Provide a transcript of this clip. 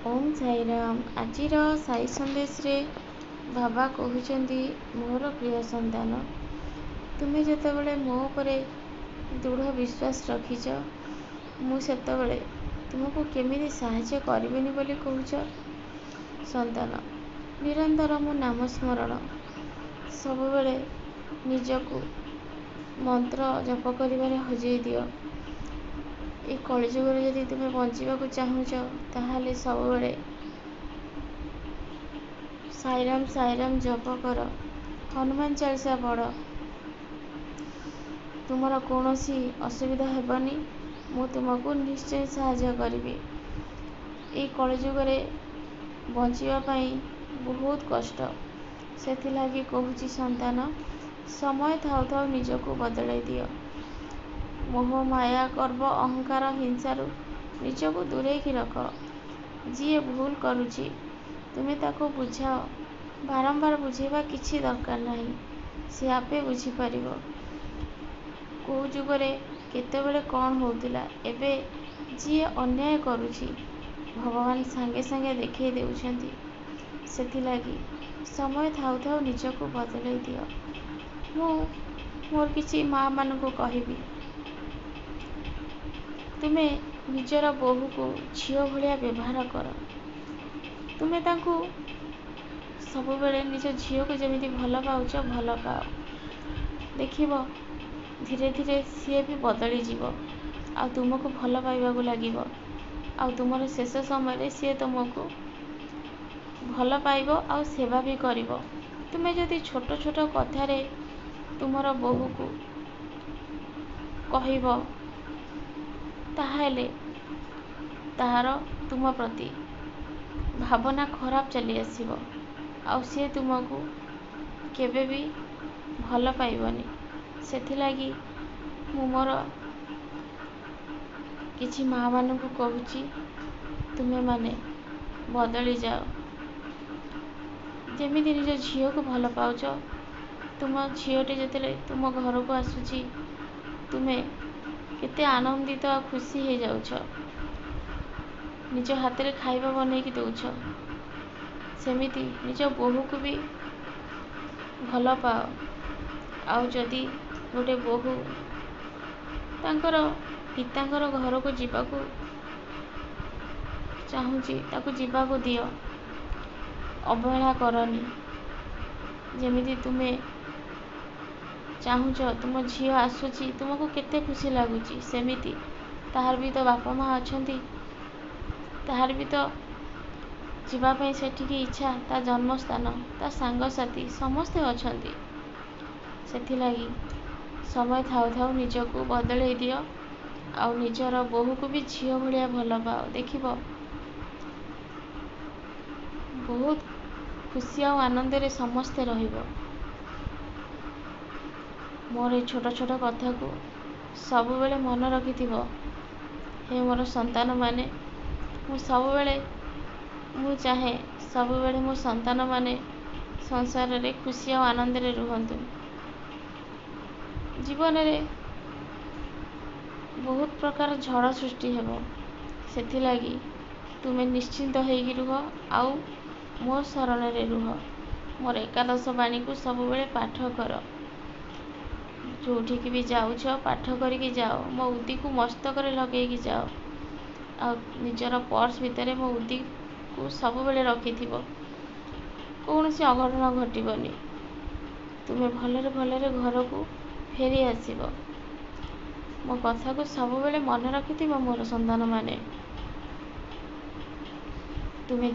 ओम साईराम। आजिर साई संदेश रे बाबा कहते मोर प्रिय संतान, तुम्हें जितेबाला मो उपरे दृढ़ विश्वास रखीच मुझे तुमको केमिति साहाय्य करिबिनी बोली कहूच। संतान निरंतर मो नाम स्मरण सबुबले निजको मंत्र जप करिबारे हजेई दियो। ये कलिजुगर यदि तुम्हें बंचिबाकू चाहूच ताहाले सबुबले साईराम साईराम जप कर, हनुमान चालीसा पढ़, तुमर कौनसी असुविधा हेबनी। मु तुमको निश्चय साहाय्य करिबी। ये कलिजुगर बंचिबा पई बहुत कष्ट, सेथिलागी कहूची संतान समय थाउ थाउ निजको बदलाई दियो। मोह माया गर्व अहंकार हिंसारु निजको दूरेकी रख। जी भूल करुची तुम्हें ताको बुझाओ, बारंबार बुझेबा किछि दरकार नहीं, से आपे बुझी पारिबो। को जुगरे केतेबेले कौन होतिला, एबे जी अन्याय करुची भगवान सांगे सांगे देखई देउछंती। सेथिलागी समय थाउ थाउ निजको बदलाई दियो। मु मोर किछि माँ मानकु कहिबी, तुम्हें निजर बोहू को झियो भलिया व्यवहार कर। तुम्हें तांकु सबुबेले निज झियो को जमिति भल पाउच भल पाओ। देखिबो धीरे धीरे सी भी बदली जीवो, आ तुमको भल पाइबाकू लागिबो। आ तुमर शेष समय सी तुमको भल पाइबो आ सेवा भी करिबो। तुम्हें जदि छोट छोट कथारे तुमर बोहू को कहिबो ताहाले ताहार तुम प्रति भावना खराब चली आसीबो, आ सी तुमको केबे भी भल पाइबनी। सेथिलागी मु मोर किछि माँ मानकु कहूची, तुम्हें माने बदली जाओ। जेमिति निज झियो को भल पाउच, तुम झियोटे जेतेले तुम घर को आसुची तुम्हें केते आनंदित आ खुशी हो जाउछ। निज हाथ रे खाइबा बनैकी दउछ, सेमिति निज बोहू को भी भल पाओ। आउ जदि गोटे बोहू तांकर पितांकर घर को जीवाकू चाहूची ताकू जीवाकू दियो, अवहेला करनी। जेमिति तुम्हें चाहूच तुम झियो आसुची तुमको केते खुशी लगुची, सेमिति ताहार भी तो बापा माँ अछंती, ताहार भी तो जीवापाई सेठिकी इच्छा, ता जन्मस्थान ता सांगसाथी समस्ते अछंती। सेथिलागी समय थाउ थाउ निजको बदलाई दियो, आउ निजर बोहू को भी झियो भलिया भल पाओ। देखिबो बहुत खुशी आ आनंद रे समस्ते रहिबो। मोर ए छोट छोट कथा को सबुबेले मन रखिथिबो। हे मोर संतान माने, मु सबुबेले मु चाहे सबुबेले मो संतान माने संसार रे खुशी आ आनंद रे रुहंतु। जीवन रे बहुत प्रकार झड़ सृष्टि हेबो, सेथिलागी तुमे निश्चिंत होइकी रुह, आउ मो शरण रे रुह। मोर एकादश बाणी को सबुबेले पाठ कर। जोठिकी भी जाउछ पाठ करिकी जाओ। मो उदी को मस्तक रे लगेइकी जाओ, आ निजर पर्स भितरे मो उदी को सबुबेले रखिथिबो। कौनसी अघटन घटिबनी। तुमे भलरे भलरे घर को फेरी आसीबो। मो कथा को सबुबेले मन रखिथिबो मोर संतान माने। तुमे